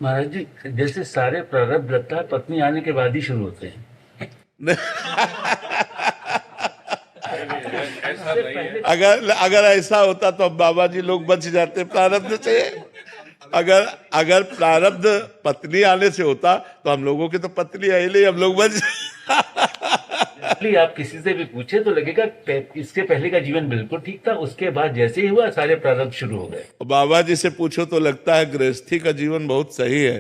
महाराज जी, जैसे सारे प्रारब्ध लगता है पत्नी आने के बाद ही शुरू होते हैं। ऐसा इससे नहीं है। पहले अगर अगर ऐसा होता तो अब बाबा जी लोग बच जाते प्रारब्ध से। अगर अगर प्रारब्ध पत्नी आने से होता तो हम लोगों की तो पत्नी आई नहीं, हम लोग बच। जनरली आप किसी से भी पूछे तो लगेगा इसके पहले का जीवन बिल्कुल ठीक था, उसके बाद जैसे ही हुआ सारे प्रारब्ध शुरू हो गए। बाबा जी से पूछो तो लगता है गृहस्थी का जीवन बहुत सही है।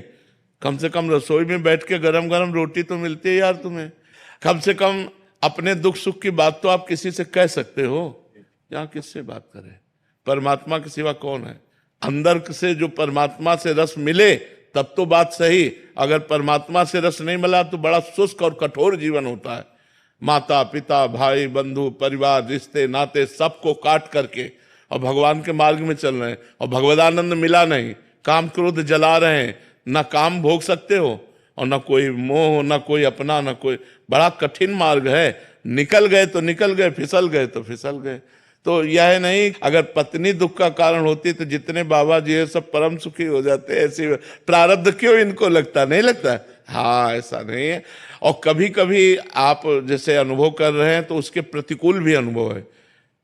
कम से कम रसोई में बैठ के गरम गरम रोटी तो मिलती है यार तुम्हें। कम से कम अपने दुख सुख की बात तो आप किसी से कह सकते हो। यहाँ किससे बात करें? परमात्मा के सिवा कौन है? अंदर से जो परमात्मा से रस मिले तब तो बात सही। अगर परमात्मा से रस नहीं मिला तो बड़ा शुष्क और कठोर जीवन होता है। माता पिता भाई बंधु परिवार रिश्ते नाते सबको काट करके और भगवान के मार्ग में चल रहे हैं और भगवदानंद मिला नहीं, काम क्रोध जला रहे हैं, ना काम भोग सकते हो और ना कोई मोह, ना कोई अपना, ना कोई। बड़ा कठिन मार्ग है। निकल गए तो निकल गए, फिसल गए तो फिसल गए। तो यह नहीं अगर पत्नी दुख का कारण होती तो जितने बाबा जी है सब परम सुखी हो जाते। ऐसी प्रारब्ध क्यों इनको लगता? नहीं लगता? हाँ, ऐसा नहीं है। और कभी कभी आप जैसे अनुभव कर रहे हैं तो उसके प्रतिकूल भी अनुभव है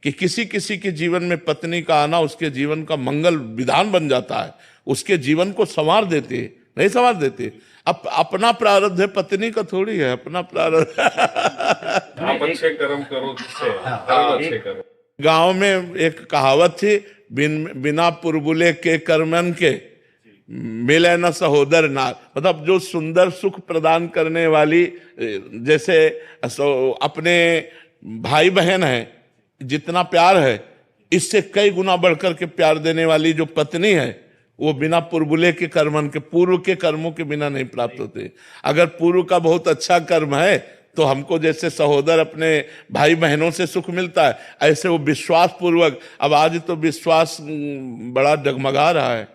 कि किसी किसी के जीवन में पत्नी का आना उसके जीवन का मंगल विधान बन जाता है, उसके जीवन को संवार देते। नहीं संवार देते। अपना प्रारब्ध है, पत्नी का थोड़ी है अपना प्रारब्ध। आप अच्छे कर्म करो, जिससे कर्म अच्छे करो। गांव में एक कहावत थी, बिना पुरबुले के कर्मन के मिले न सहोदर नार। मतलब जो सुंदर सुख प्रदान करने वाली, जैसे अपने भाई बहन है जितना प्यार है इससे कई गुना बढ़कर के प्यार देने वाली जो पत्नी है वो बिना पुरबुले के कर्मन के, पूर्व के कर्मों के बिना नहीं प्राप्त होते। अगर पूर्व का बहुत अच्छा कर्म है तो हमको जैसे सहोदर अपने भाई बहनों से सुख मिलता है, ऐसे वो विश्वास पूर्वक। अब आज तो विश्वास बड़ा डगमगा रहा है,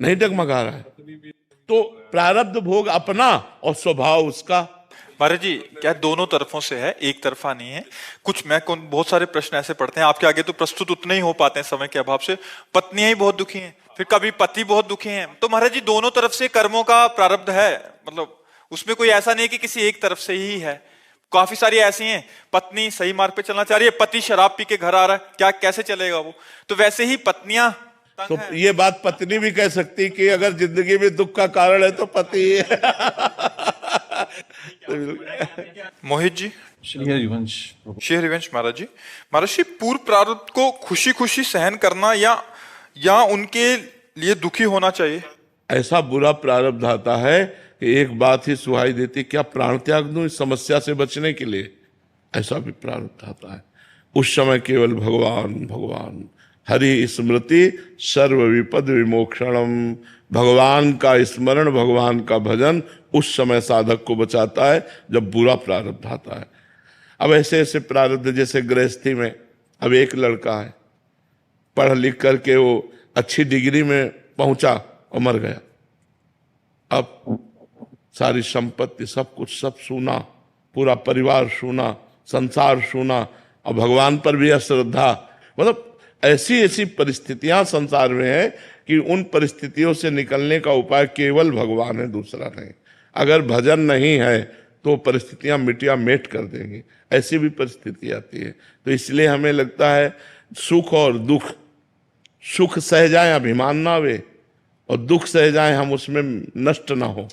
नहीं डगमगा रहा है। तो प्रारब्ध भोग अपना और स्वभाव उसका। महाराज जी, क्या दोनों तरफों से है, एक तरफा नहीं है। बहुत सारे प्रश्न ऐसे पढ़ते हैं आपके आगे तो प्रस्तुत उतने ही हो पाते हैं समय के अभाव से। पत्नियां ही बहुत दुखी हैं, फिर कभी पति बहुत दुखी हैं। तो महाराज जी दोनों तरफ से कर्मों का प्रारब्ध है, मतलब उसमें कोई ऐसा नहीं कि किसी एक तरफ से ही है। काफी सारी ऐसी हैं, पत्नी सही मार्ग पे चलना चाह रही है, पति शराब पी के घर आ रहा है, क्या कैसे चलेगा वो? तो वैसे ही पत्नियां तो ये बात पत्नी भी कह सकती कि अगर जिंदगी में दुख का कारण है तो पति है। मोहित जी। श्री हरिवंश महाराज जी, पूर्व प्रारब्ध को खुशी खुशी सहन करना या उनके लिए दुखी होना चाहिए? ऐसा बुरा प्रारब्ध आता है कि एक बात ही सुहाई देती, क्या प्राण त्याग दूं इस समस्या से बचने के लिए? ऐसा भी प्रारब्ध आता है। उस समय केवल भगवान भगवान, हरि स्मृति सर्व विपद विमोक्षणम। भगवान का स्मरण, भगवान का भजन उस समय साधक को बचाता है जब बुरा प्रारब्ध आता है। अब ऐसे ऐसे प्रारब्ध, जैसे गृहस्थी में अब एक लड़का है, पढ़ लिख करके वो अच्छी डिग्री में पहुंचा और मर गया। अब सारी संपत्ति सब कुछ सब सूना, पूरा परिवार सूना, संसार सूना, और भगवान पर भी अश्रद्धा। मतलब ऐसी ऐसी परिस्थितियां संसार में है कि उन परिस्थितियों से निकलने का उपाय केवल भगवान है, दूसरा नहीं। अगर भजन नहीं है तो परिस्थितियां मिटिया मेट कर देंगी। ऐसी भी परिस्थिति आती है। तो इसलिए हमें लगता है सुख और दुख, सुख सह जाए अभिमान ना आवे और दुख सह जाए हम उसमें नष्ट ना हो,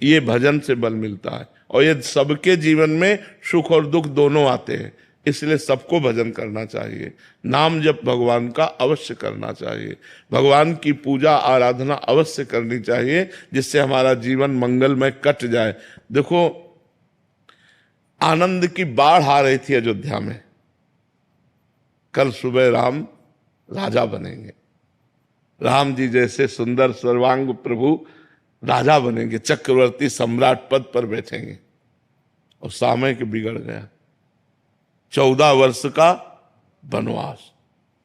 ये भजन से बल मिलता है। और ये सबके जीवन में सुख और दुख दोनों आते हैं, इसलिए सबको भजन करना चाहिए। नाम जप भगवान का अवश्य करना चाहिए, भगवान की पूजा आराधना अवश्य करनी चाहिए, जिससे हमारा जीवन मंगलमय कट जाए। देखो, आनंद की बाढ़ आ रही थी अयोध्या में। कल सुबह राम राजा बनेंगे, राम जी जैसे सुंदर सर्वांग प्रभु राजा बनेंगे, चक्रवर्ती सम्राट पद पर बैठेंगे। और समय के बिगड़ गया। 14 वर्ष का वनवास,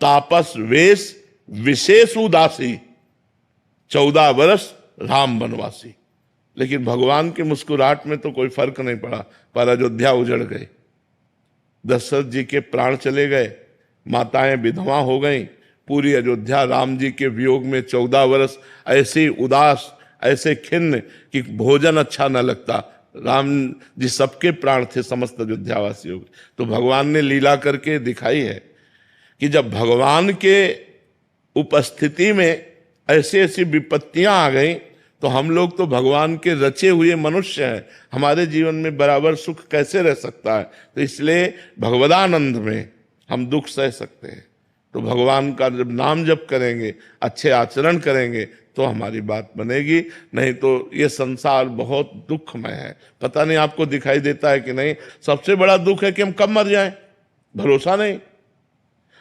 तापस वेश विशेष उदासी, 14 वर्ष राम वनवासी। लेकिन भगवान की मुस्कुराहट में तो कोई फर्क नहीं पड़ा, पर अयोध्या उजड़ गई। दशरथ जी के प्राण चले गए, माताएं विधवा हो गईं, पूरी अयोध्या राम जी के वियोग में 14 वर्ष ऐसी उदास ऐसे खिन्न कि भोजन अच्छा न लगता। राम जी सबके प्राण थे, समस्त अयोध्यावासियों के। तो भगवान ने लीला करके दिखाई है कि जब भगवान के उपस्थिति में ऐसी ऐसी विपत्तियां आ गई तो हम लोग तो भगवान के रचे हुए मनुष्य हैं, हमारे जीवन में बराबर सुख कैसे रह सकता है। तो इसलिए भगवदानंद में हम दुख सह सकते हैं। तो भगवान का जब नाम जप करेंगे, अच्छे आचरण करेंगे तो हमारी बात बनेगी, नहीं तो ये संसार बहुत दुखमय है। पता नहीं आपको दिखाई देता है कि नहीं, सबसे बड़ा दुख है कि हम कब मर जाएं, भरोसा नहीं।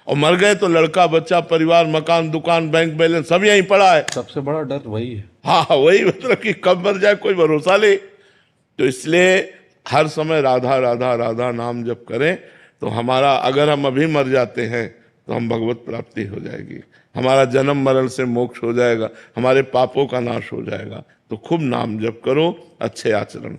और मर गए तो लड़का बच्चा परिवार मकान दुकान बैंक बैलेंस सब यहीं पड़ा है। सबसे बड़ा डर वही है। हाँ वही, मतलब कि कब मर जाए कोई भरोसा नहीं। तो इसलिए हर समय राधा राधा राधा नाम जप करें तो हमारा, अगर हम अभी मर जाते हैं तो हम भगवत प्राप्ति हो जाएगी, हमारा जन्म मरण से मोक्ष हो जाएगा, हमारे पापों का नाश हो जाएगा। तो खूब नाम जप करो, अच्छे आचरण करो।